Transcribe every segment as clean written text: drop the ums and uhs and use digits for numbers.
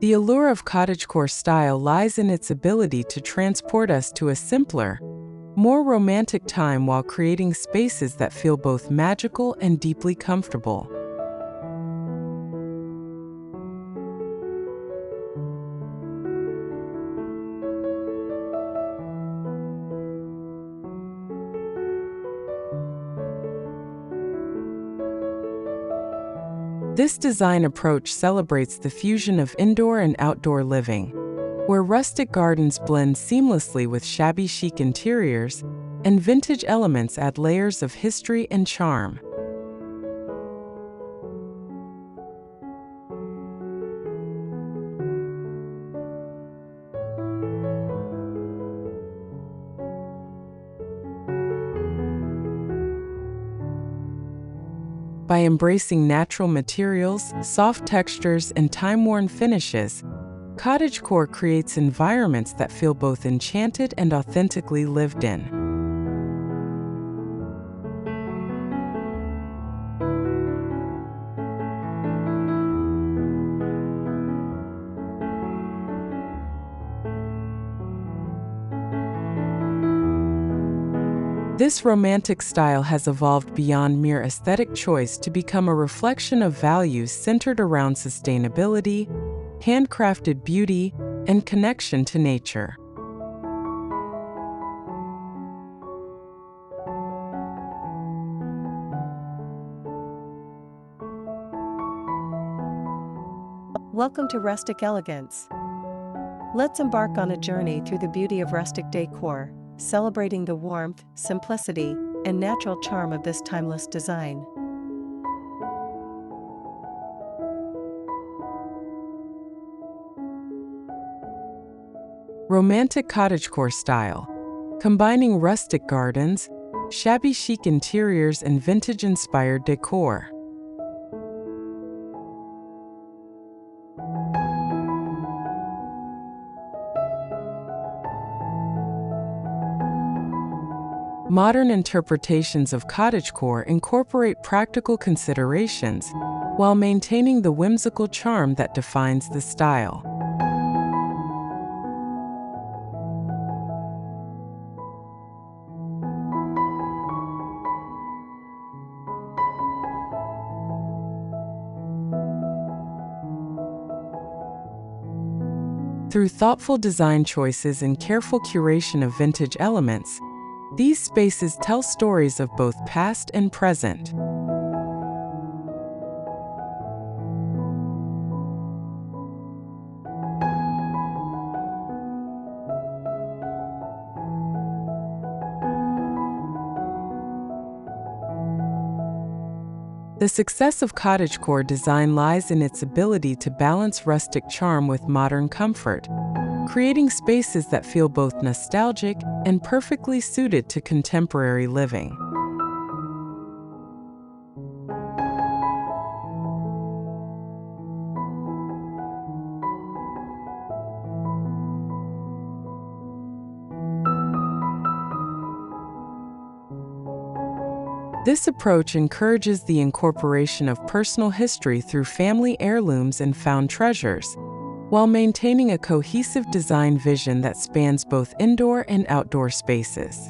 The allure of cottagecore style lies in its ability to transport us to a simpler, more romantic time while creating spaces that feel both magical and deeply comfortable. This design approach celebrates the fusion of indoor and outdoor living, where rustic gardens blend seamlessly with shabby chic interiors, and vintage elements add layers of history and charm. By embracing natural materials, soft textures, and time-worn finishes, cottagecore creates environments that feel both enchanted and authentically lived in. This romantic style has evolved beyond mere aesthetic choice to become a reflection of values centered around sustainability, handcrafted beauty, and connection to nature. Welcome to Rustic Elegance. Let's embark on a journey through the beauty of rustic decor, celebrating the warmth, simplicity, and natural charm of this timeless design. Romantic Cottagecore Style, combining rustic gardens, shabby chic interiors, and vintage-inspired decor. Modern interpretations of cottagecore incorporate practical considerations while maintaining the whimsical charm that defines the style. Through thoughtful design choices and careful curation of vintage elements, these spaces tell stories of both past and present. The success of cottagecore design lies in its ability to balance rustic charm with modern comfort, creating spaces that feel both nostalgic and perfectly suited to contemporary living. This approach encourages the incorporation of personal history through family heirlooms and found treasures, while maintaining a cohesive design vision that spans both indoor and outdoor spaces.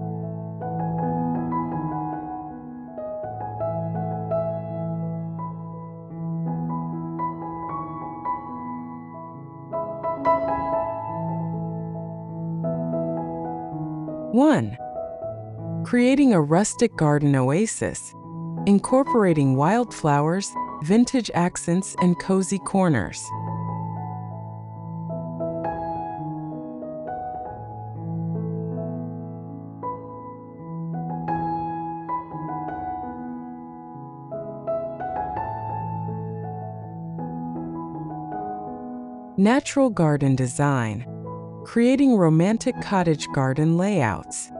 One, creating a rustic garden oasis, incorporating wildflowers, vintage accents, and cozy corners. Natural garden design, creating romantic cottage garden layouts.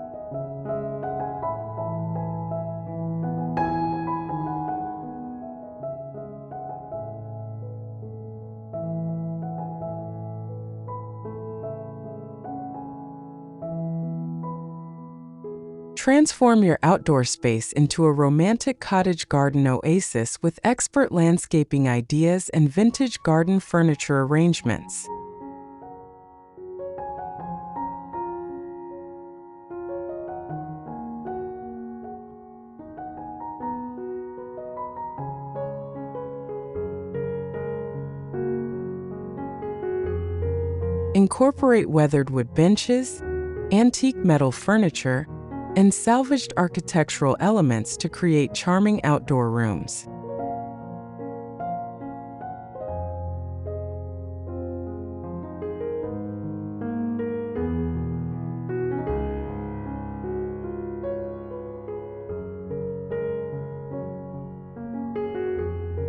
Transform your outdoor space into a romantic cottage garden oasis with expert landscaping ideas and vintage garden furniture arrangements. Incorporate weathered wood benches, antique metal furniture, and salvaged architectural elements to create charming outdoor rooms.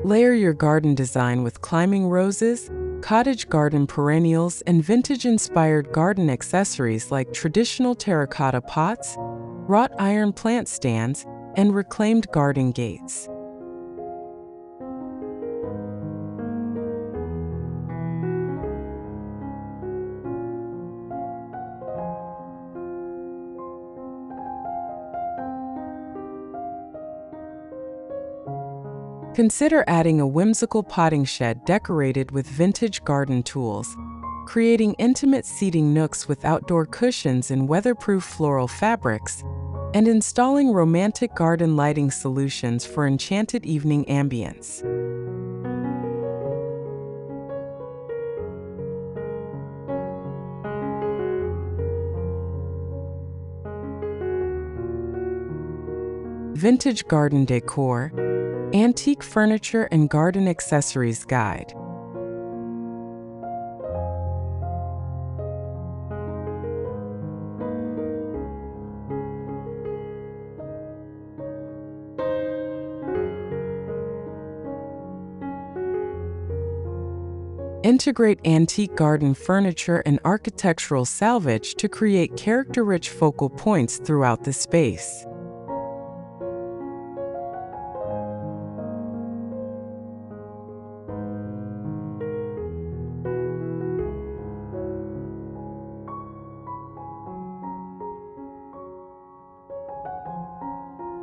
Layer your garden design with climbing roses, cottage garden perennials, and vintage-inspired garden accessories like traditional terracotta pots, wrought iron plant stands, and reclaimed garden gates. Consider adding a whimsical potting shed decorated with vintage garden tools, creating intimate seating nooks with outdoor cushions and weatherproof floral fabrics, and installing romantic garden lighting solutions for enchanted evening ambience. Vintage Garden Decor, Antique Furniture and Garden Accessories Guide. Integrate antique garden furniture and architectural salvage to create character-rich focal points throughout the space.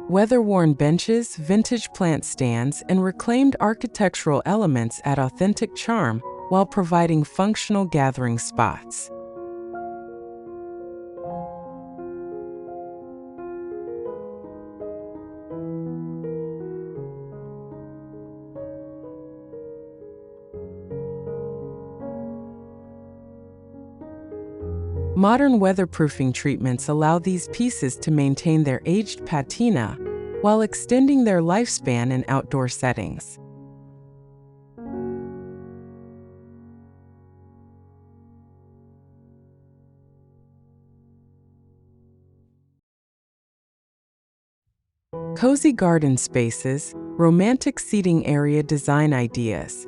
Weather-worn benches, vintage plant stands, and reclaimed architectural elements add authentic charm while providing functional gathering spots. Modern weatherproofing treatments allow these pieces to maintain their aged patina while extending their lifespan in outdoor settings. Cozy garden spaces, romantic seating area design ideas.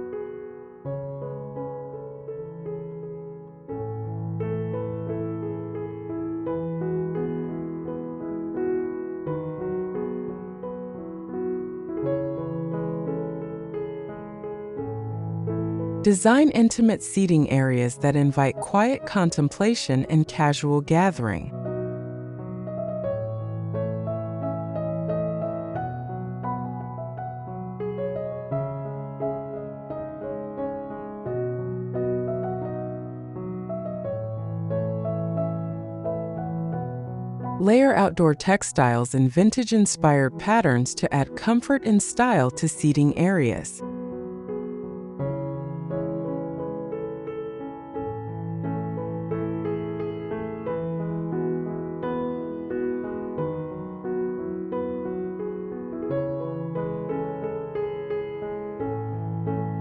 Design intimate seating areas that invite quiet contemplation and casual gathering. Layer outdoor textiles and vintage-inspired patterns to add comfort and style to seating areas.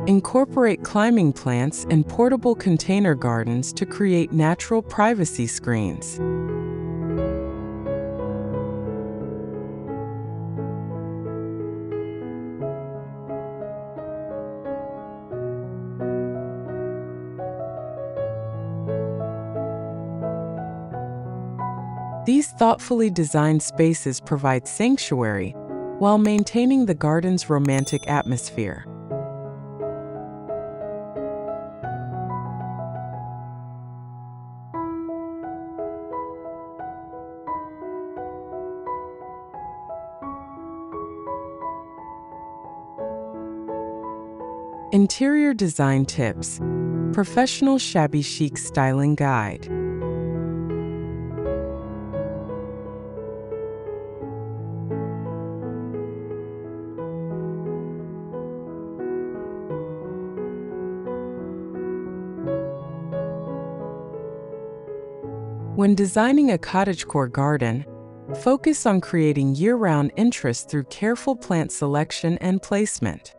Incorporate climbing plants and portable container gardens to create natural privacy screens. These thoughtfully designed spaces provide sanctuary while maintaining the garden's romantic atmosphere. Interior Design Tips. Professional Shabby Chic Styling Guide. When designing a cottagecore garden, focus on creating year-round interest through careful plant selection and placement.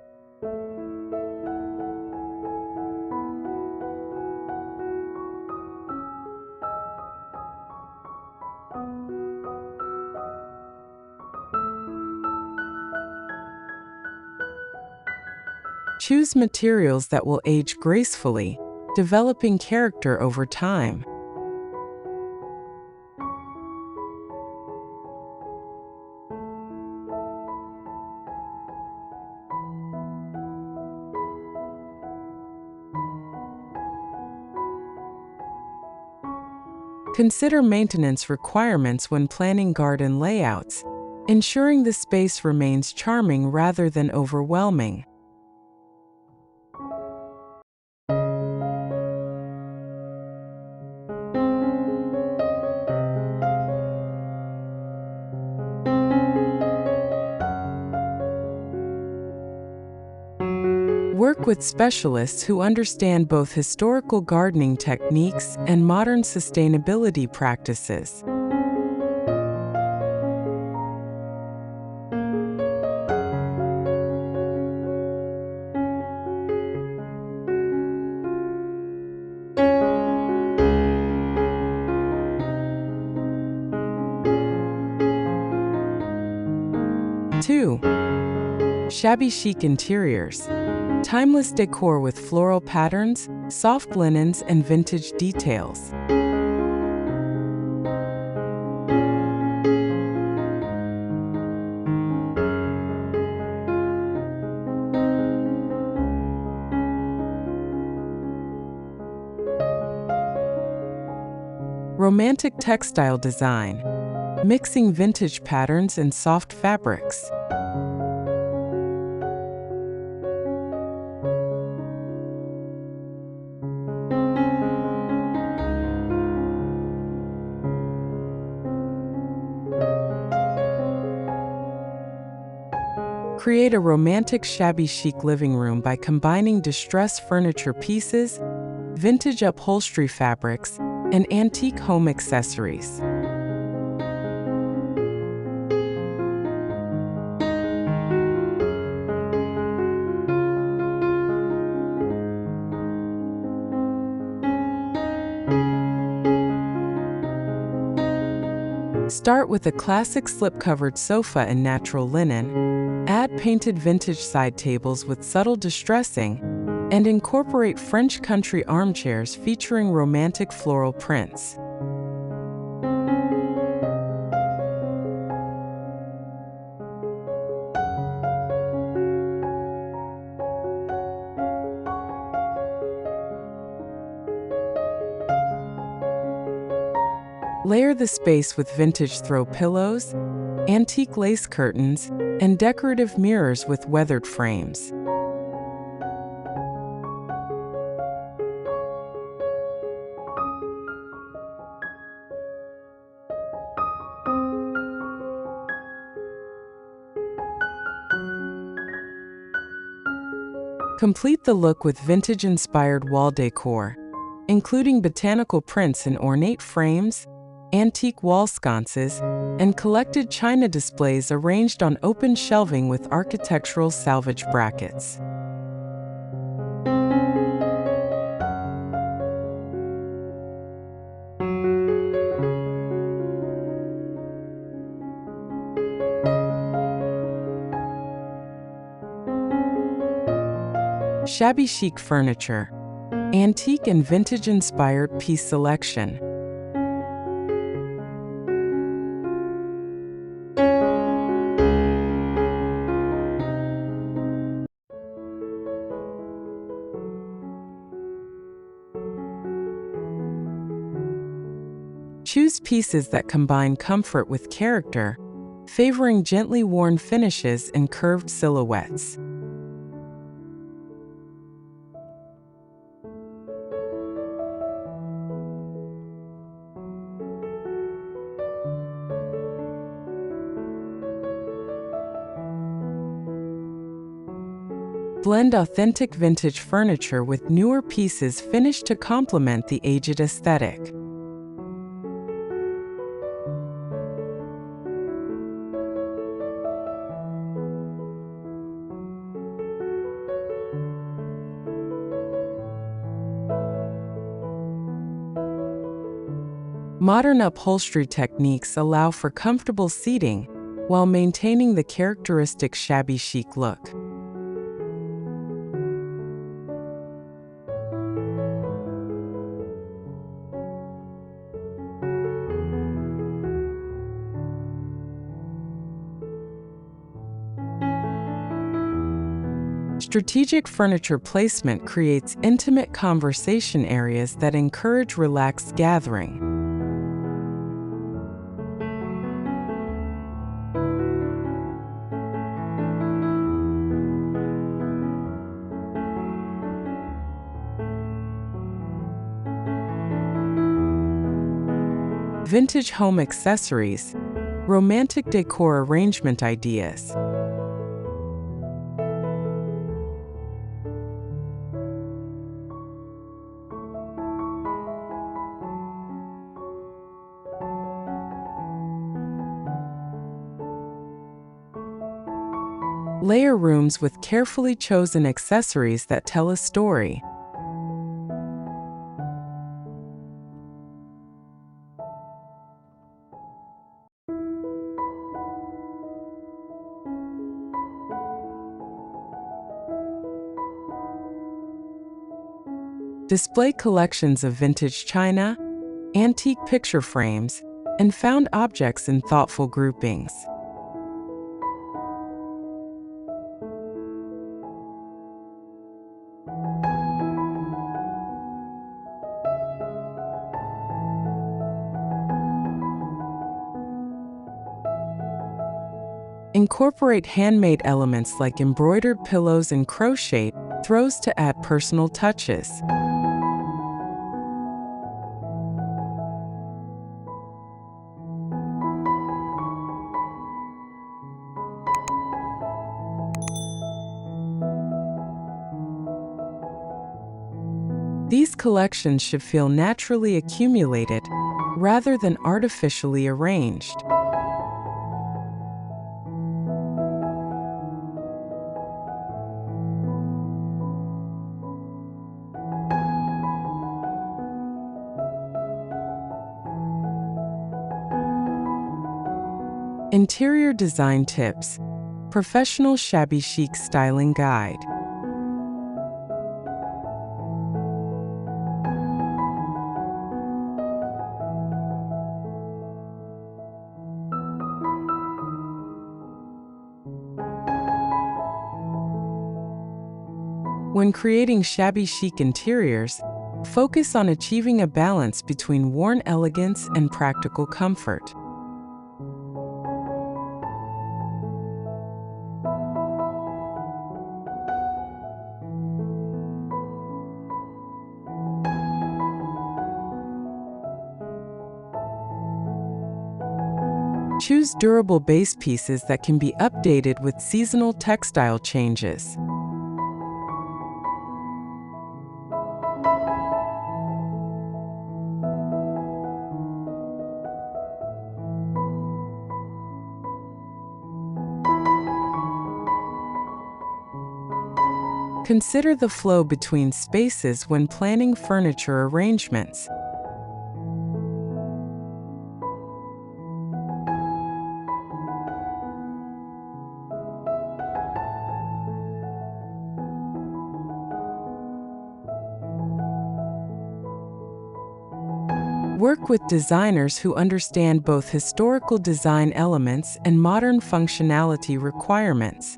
Choose materials that will age gracefully, developing character over time. Consider maintenance requirements when planning garden layouts, ensuring the space remains charming rather than overwhelming. Work with specialists who understand both historical gardening techniques and modern sustainability practices. Two, Shabby chic interiors. Timeless decor with floral patterns, soft linens, and vintage details. Romantic textile design, mixing vintage patterns and soft fabrics. Create a romantic shabby chic living room by combining distressed furniture pieces, vintage upholstery fabrics, and antique home accessories. Start with a classic slip-covered sofa in natural linen, add painted vintage side tables with subtle distressing, and incorporate French country armchairs featuring romantic floral prints. Layer the space with vintage throw pillows, antique lace curtains, and decorative mirrors with weathered frames. Complete the look with vintage-inspired wall decor, including botanical prints in ornate frames, antique wall sconces, and collected china displays arranged on open shelving with architectural salvage brackets. Shabby chic furniture, antique and vintage-inspired piece selection. Choose pieces that combine comfort with character, favoring gently worn finishes and curved silhouettes. Blend authentic vintage furniture with newer pieces finished to complement the aged aesthetic. Modern upholstery techniques allow for comfortable seating while maintaining the characteristic shabby chic look. Strategic furniture placement creates intimate conversation areas that encourage relaxed gathering. Vintage home accessories, romantic decor arrangement ideas. Layer rooms with carefully chosen accessories that tell a story. Display collections of vintage china, antique picture frames, and found objects in thoughtful groupings. Incorporate handmade elements like embroidered pillows and crochet throws to add personal touches. These collections should feel naturally accumulated rather than artificially arranged. Interior design tips, professional shabby chic styling guide. When creating shabby chic interiors, focus on achieving a balance between worn elegance and practical comfort. Choose durable base pieces that can be updated with seasonal textile changes. Consider the flow between spaces when planning furniture arrangements. Work with designers who understand both historical design elements and modern functionality requirements.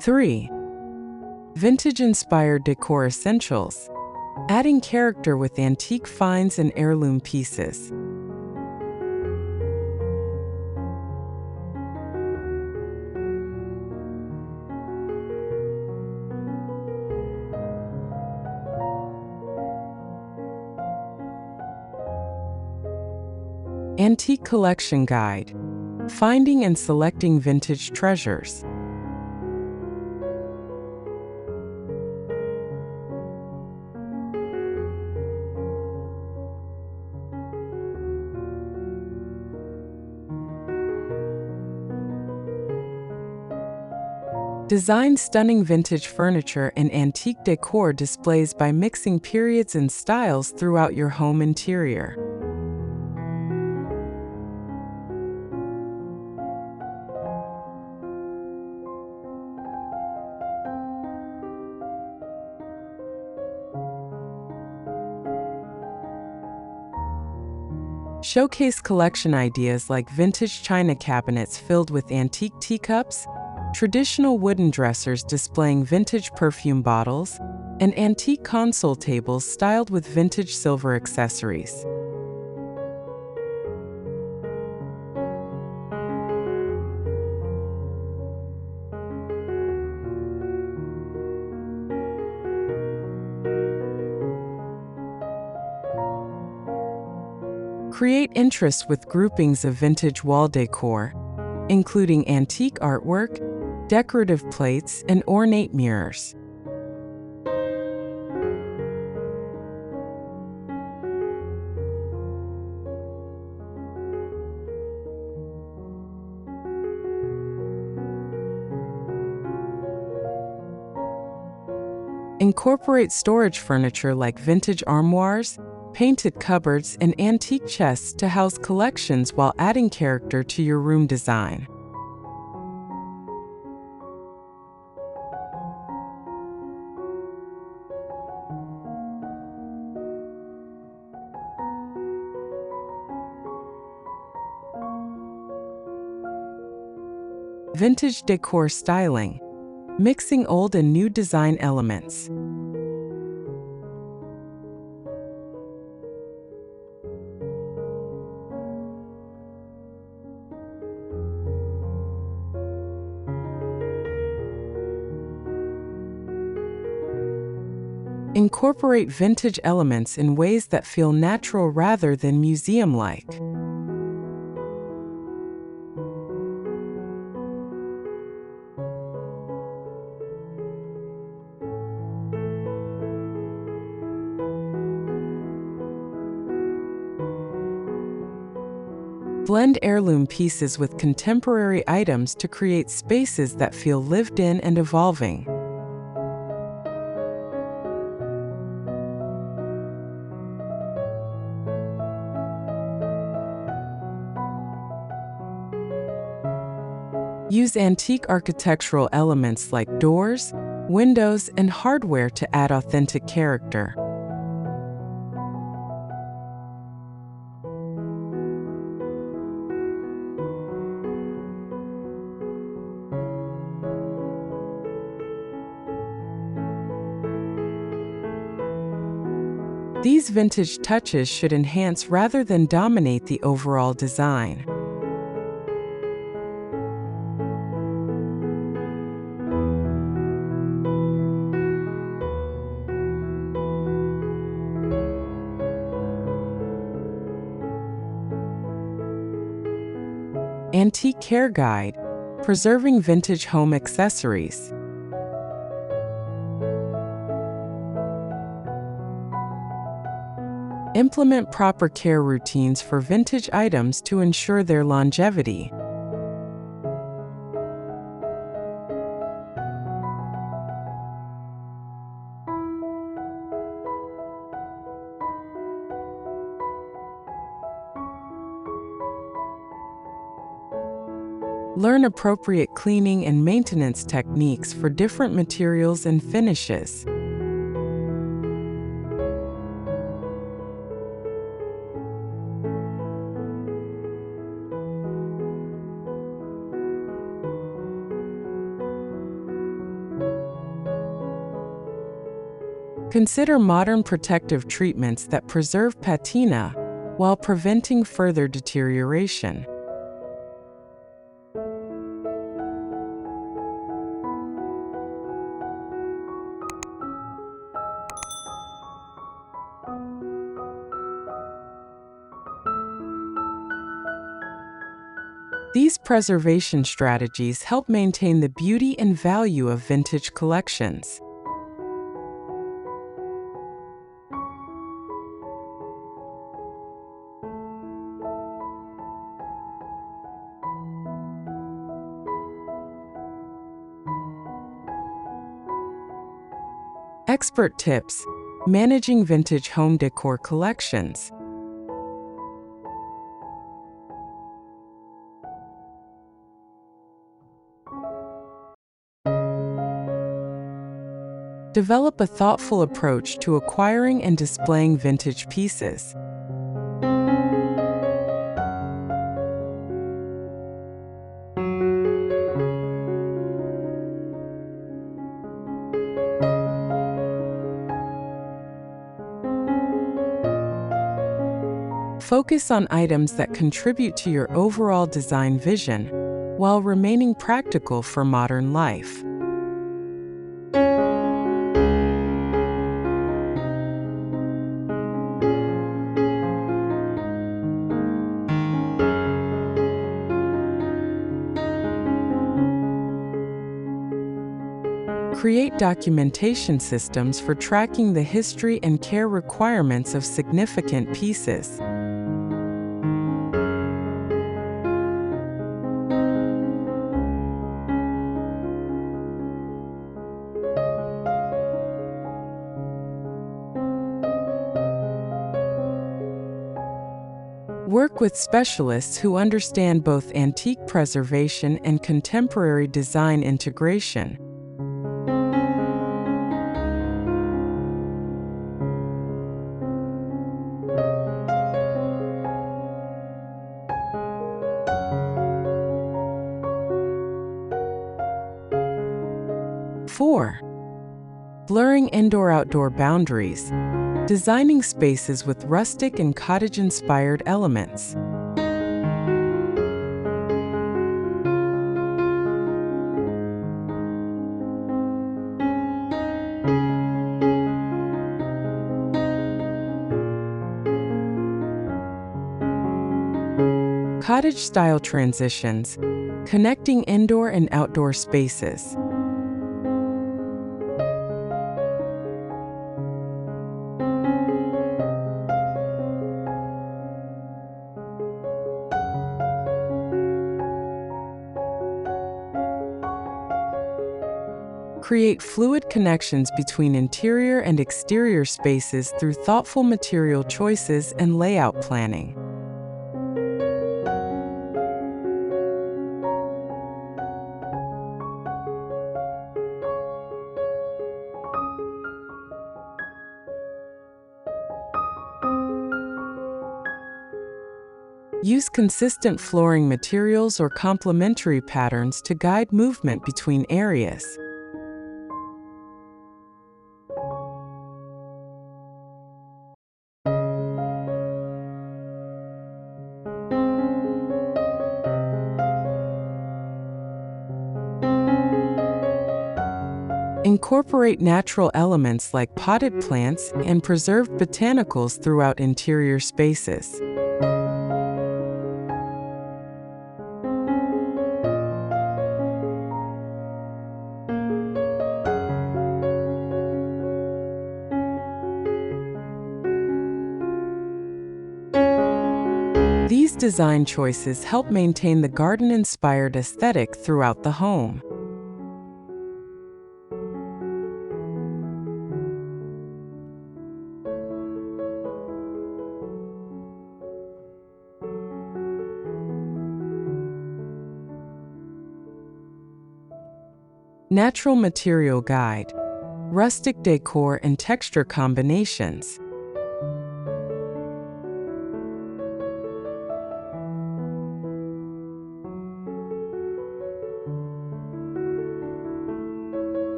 Three, Vintage-inspired decor essentials, adding character with antique finds and heirloom pieces. Antique Collection Guide: Finding and selecting vintage treasures. Design stunning vintage furniture and antique decor displays by mixing periods and styles throughout your home interior. Showcase collection ideas like vintage china cabinets filled with antique teacups, traditional wooden dressers displaying vintage perfume bottles, and antique console tables styled with vintage silver accessories. Create interest with groupings of vintage wall decor, including antique artwork, decorative plates, and ornate mirrors. Incorporate storage furniture like vintage armoires, painted cupboards, and antique chests to house collections while adding character to your room design. Vintage decor styling: mixing old and new design elements. Incorporate vintage elements in ways that feel natural rather than museum-like. Blend heirloom pieces with contemporary items to create spaces that feel lived in and evolving. Use antique architectural elements like doors, windows, and hardware to add authentic character. These vintage touches should enhance rather than dominate the overall design. Antique Care Guide: Preserving Vintage Home Accessories. Implement proper care routines for vintage items to ensure their longevity. Learn appropriate cleaning and maintenance techniques for different materials and finishes. Consider modern protective treatments that preserve patina while preventing further deterioration. These preservation strategies help maintain the beauty and value of vintage collections. Expert tips: managing vintage home decor collections. Develop a thoughtful approach to acquiring and displaying vintage pieces. Focus on items that contribute to your overall design vision while remaining practical for modern life. Create documentation systems for tracking the history and care requirements of significant pieces. Work with specialists who understand both antique preservation and contemporary design integration. Four, blurring indoor-outdoor boundaries, designing spaces with rustic and cottage-inspired elements. Cottage-style transitions, connecting indoor and outdoor spaces. Create fluid connections between interior and exterior spaces through thoughtful material choices and layout planning. Use consistent flooring materials or complementary patterns to guide movement between areas. Incorporate natural elements like potted plants and preserved botanicals throughout interior spaces. These design choices help maintain the garden-inspired aesthetic throughout the home. Natural Material Guide, Rustic Decor and Texture Combinations.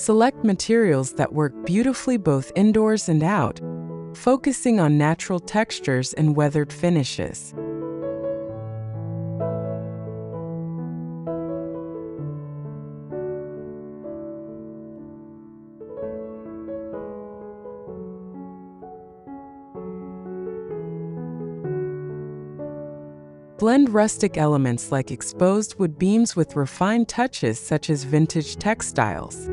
Select materials that work beautifully both indoors and out, focusing on natural textures and weathered finishes. Blend rustic elements like exposed wood beams with refined touches such as vintage textiles.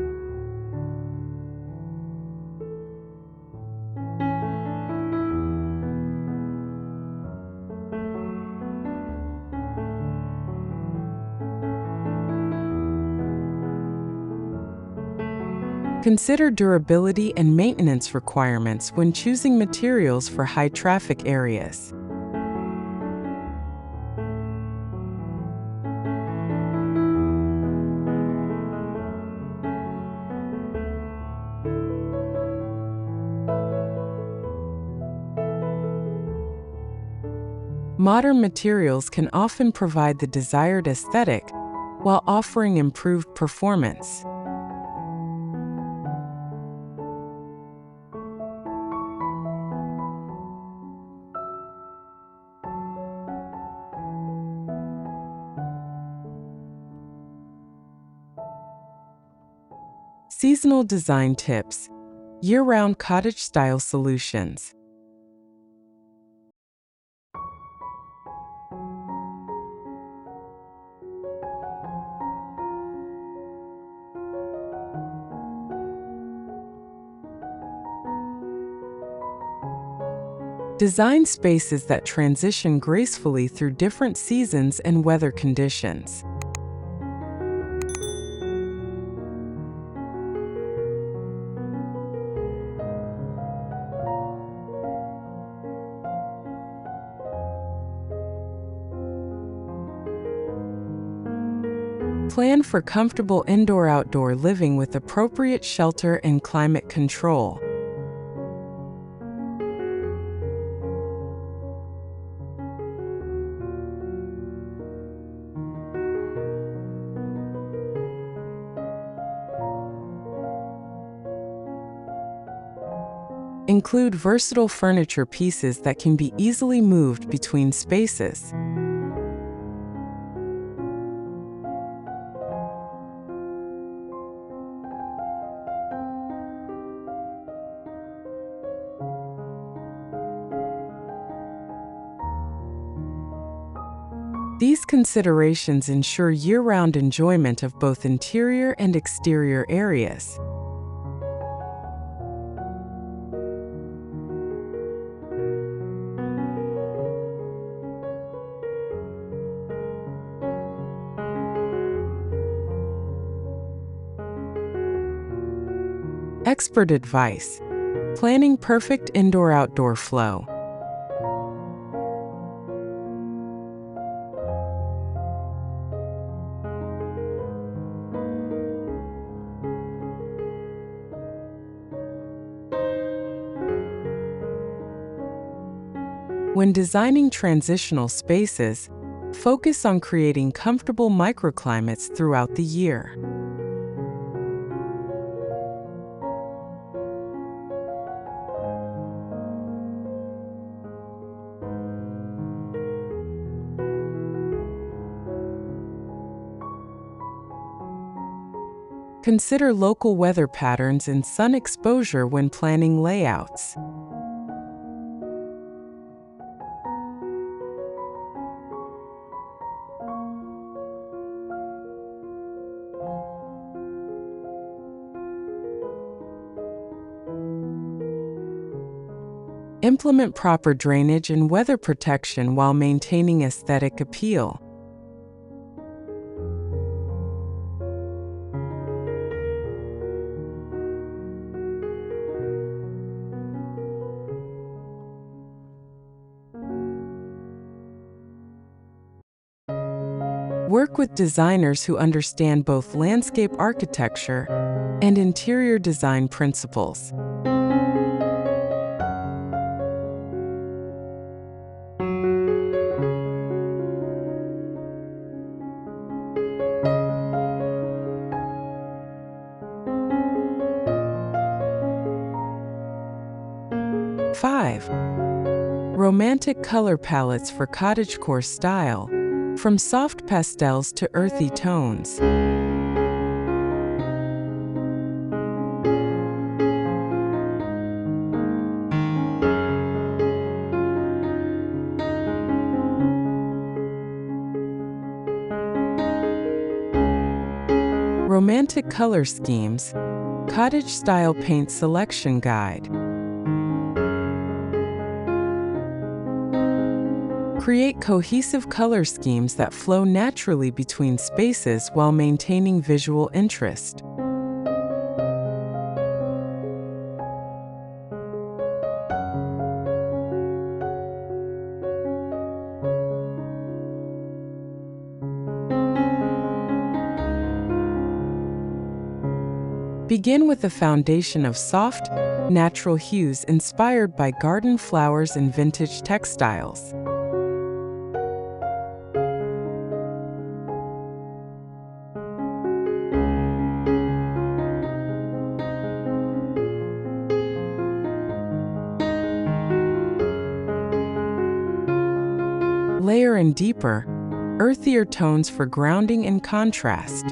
Consider durability and maintenance requirements when choosing materials for high-traffic areas. Modern materials can often provide the desired aesthetic while offering improved performance. Seasonal design tips: year-round cottage-style solutions. Design spaces that transition gracefully through different seasons and weather conditions. Plan for comfortable indoor-outdoor living with appropriate shelter and climate control. Include versatile furniture pieces that can be easily moved between spaces. These considerations ensure year-round enjoyment of both interior and exterior areas. Expert advice: planning perfect indoor-outdoor flow. When designing transitional spaces, focus on creating comfortable microclimates throughout the year. Consider local weather patterns and sun exposure when planning layouts. Implement proper drainage and weather protection while maintaining aesthetic appeal. Work with designers who understand both landscape architecture and interior design principles. 5. Romantic color palettes for cottagecore style, from soft pastels to earthy tones. Romantic color schemes, cottage style paint selection guide. Create cohesive color schemes that flow naturally between spaces while maintaining visual interest. Begin with a foundation of soft, natural hues inspired by garden flowers and vintage textiles. Layer in deeper, earthier tones for grounding and contrast.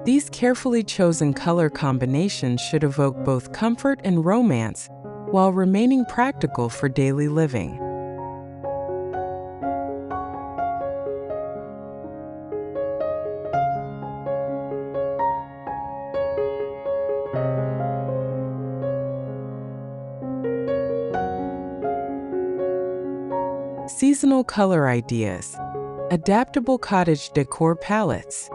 These carefully chosen color combinations should evoke both comfort and romance while remaining practical for daily living. Seasonal color ideas, adaptable cottage decor palettes.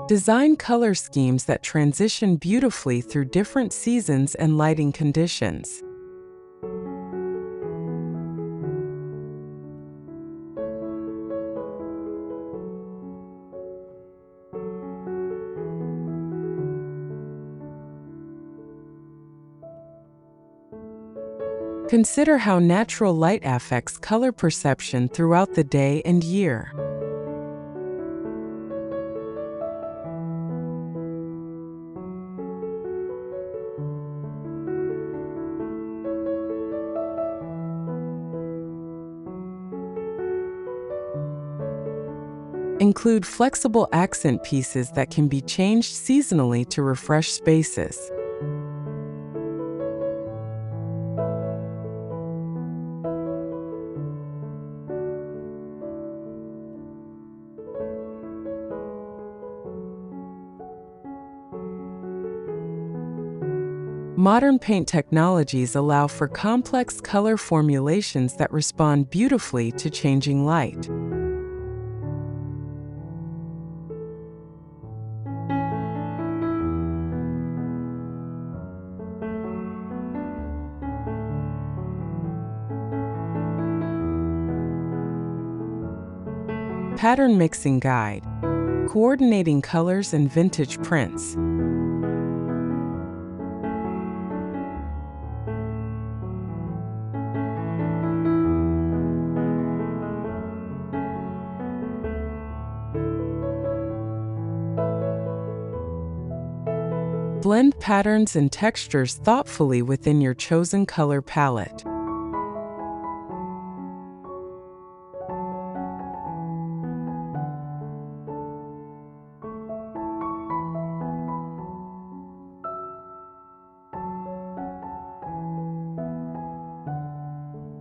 Design color schemes that transition beautifully through different seasons and lighting conditions. Consider how natural light affects color perception throughout the day and year. Include flexible accent pieces that can be changed seasonally to refresh spaces. Modern paint technologies allow for complex color formulations that respond beautifully to changing light. Pattern mixing guide, coordinating colors and vintage prints. Blend patterns and textures thoughtfully within your chosen color palette.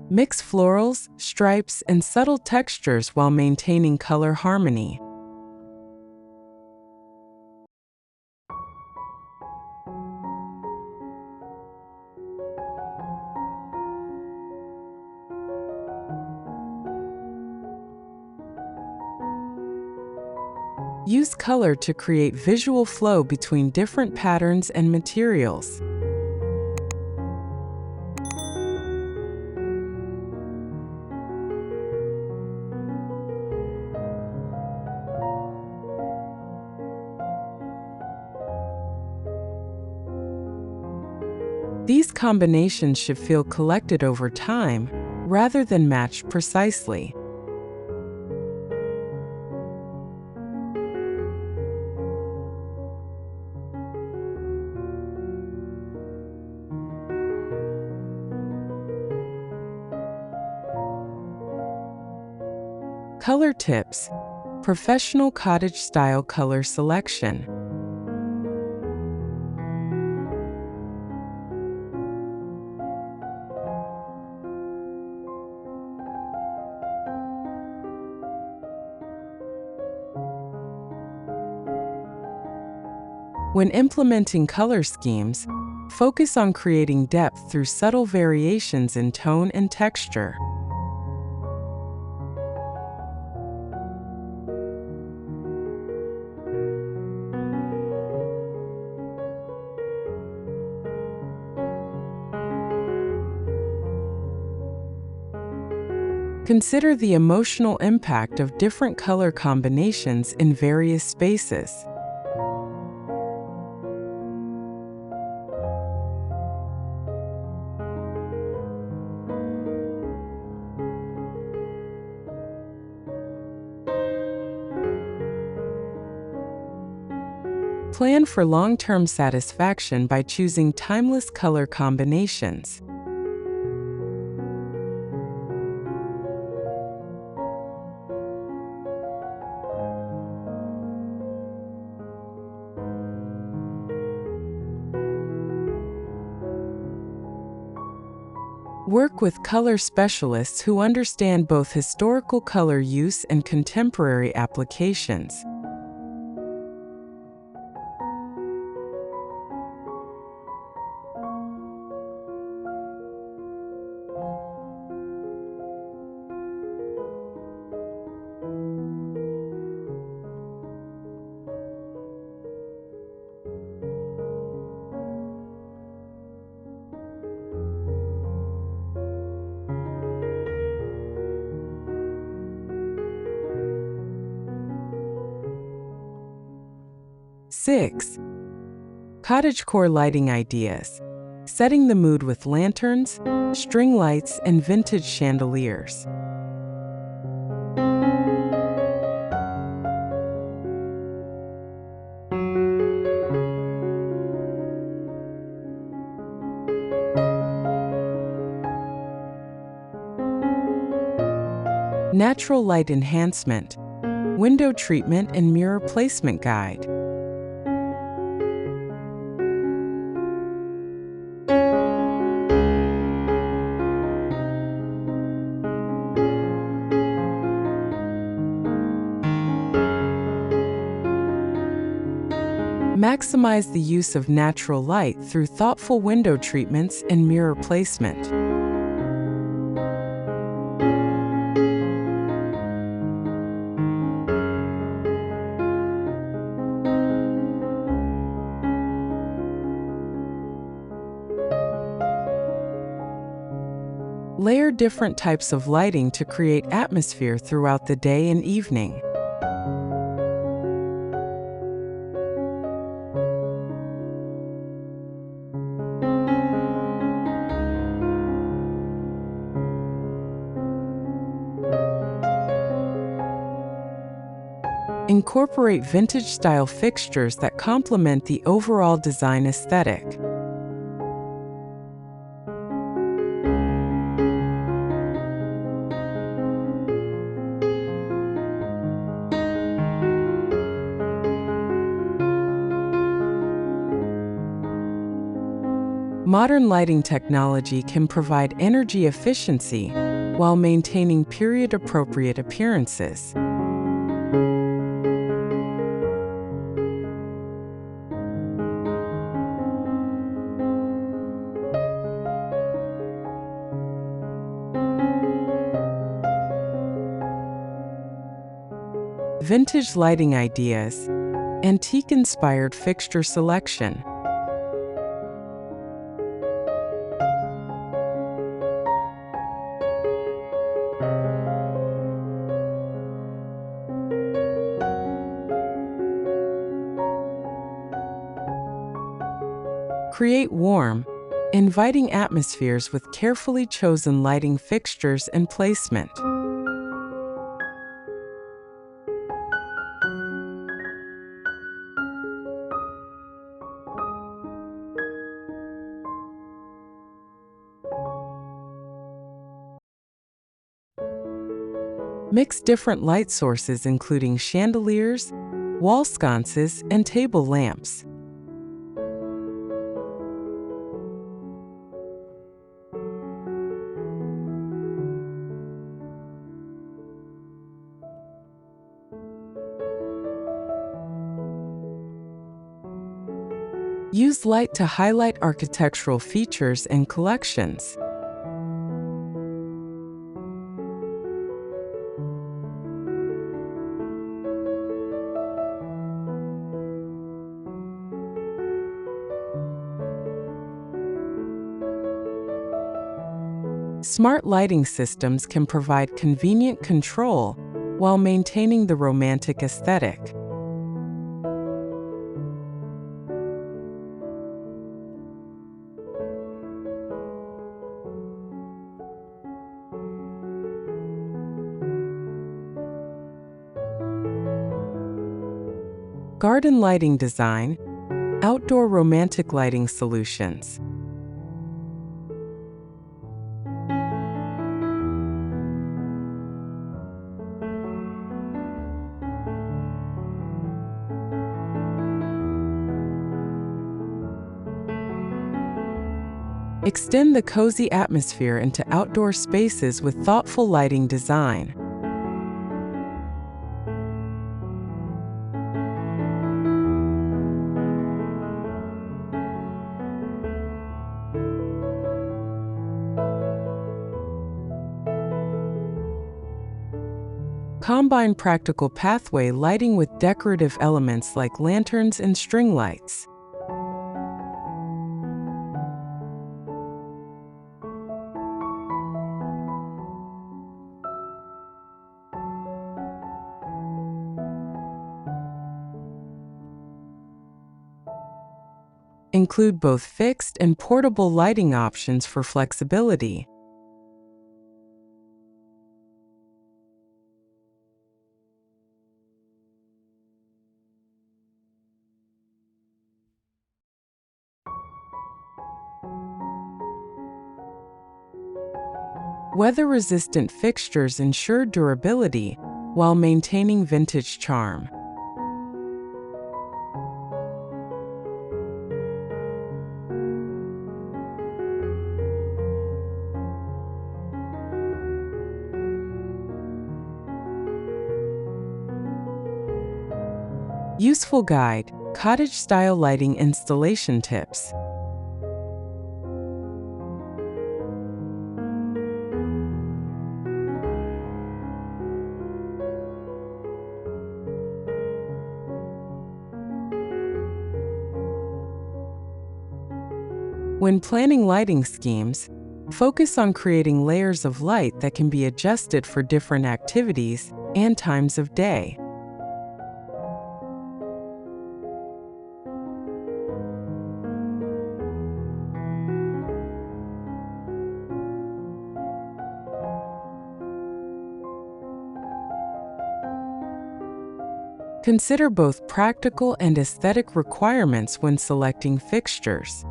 Mix florals, stripes, and subtle textures while maintaining color harmony. Use color to create visual flow between different patterns and materials. These combinations should feel collected over time rather than matched precisely. Color tips: professional cottage-style color selection. When implementing color schemes, focus on creating depth through subtle variations in tone and texture. Consider the emotional impact of different color combinations in various spaces. Plan for long-term satisfaction by choosing timeless color combinations. Work with color specialists who understand both historical color use and contemporary applications. Six, cottagecore lighting ideas. Setting the mood with lanterns, string lights, and vintage chandeliers. Natural light enhancement, window treatment, and mirror placement guide. Maximize the use of natural light through thoughtful window treatments and mirror placement. Layer different types of lighting to create atmosphere throughout the day and evening. Incorporate vintage-style fixtures that complement the overall design aesthetic. Modern lighting technology can provide energy efficiency while maintaining period-appropriate appearances. Vintage lighting ideas, antique-inspired fixture selection. Create warm, inviting atmospheres with carefully chosen lighting fixtures and placement. Mix different light sources including chandeliers, wall sconces, and table lamps. Use light to highlight architectural features and collections. Smart lighting systems can provide convenient control while maintaining the romantic aesthetic. Garden lighting design, outdoor romantic lighting solutions. Extend the cozy atmosphere into outdoor spaces with thoughtful lighting design. Combine practical pathway lighting with decorative elements like lanterns and string lights. Include both fixed and portable lighting options for flexibility. Weather-resistant fixtures ensure durability while maintaining vintage charm. Useful guide, cottage-style lighting installation tips. When planning lighting schemes, focus on creating layers of light that can be adjusted for different activities and times of day. Consider both practical and aesthetic requirements when selecting fixtures.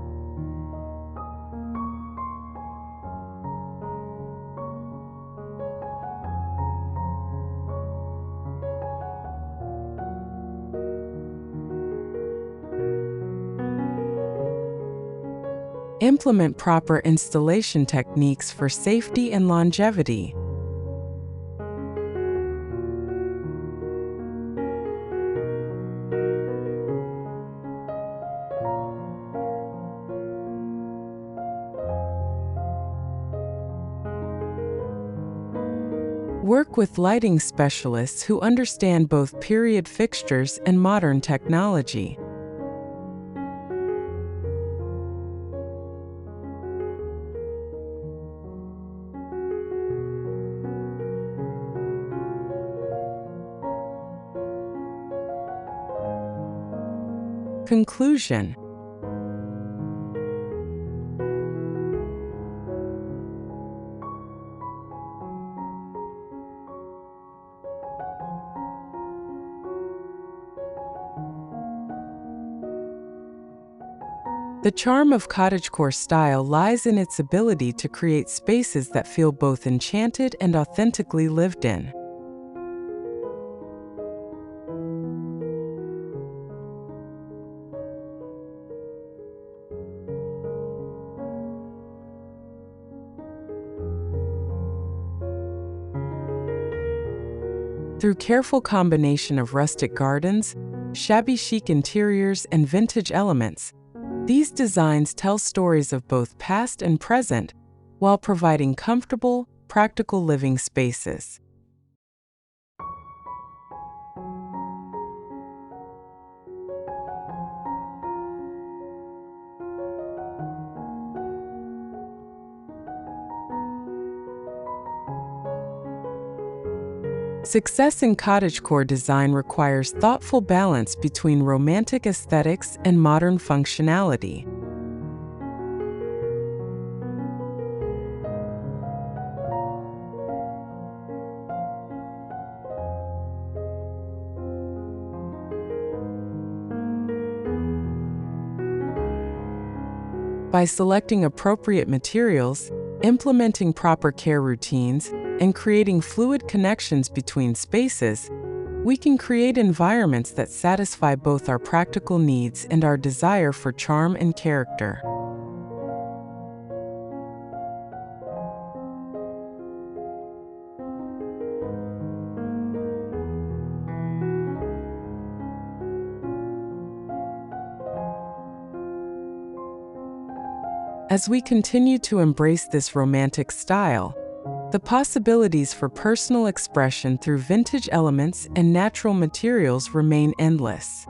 Implement proper installation techniques for safety and longevity. Work with lighting specialists who understand both period fixtures and modern technology. The charm of cottagecore style lies in its ability to create spaces that feel both enchanted and authentically lived in. Through careful combination of rustic gardens, shabby chic interiors, and vintage elements, these designs tell stories of both past and present while providing comfortable, practical living spaces. Success in cottagecore design requires thoughtful balance between romantic aesthetics and modern functionality. By selecting appropriate materials, implementing proper care routines, and creating fluid connections between spaces, we can create environments that satisfy both our practical needs and our desire for charm and character. As we continue to embrace this romantic style, the possibilities for personal expression through vintage elements and natural materials remain endless.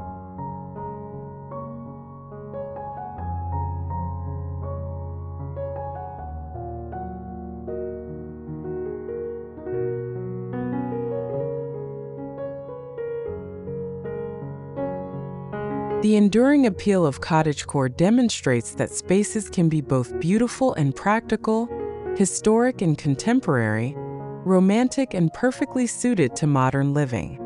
The enduring appeal of cottagecore demonstrates that spaces can be both beautiful and practical, historic and contemporary, romantic and perfectly suited to modern living.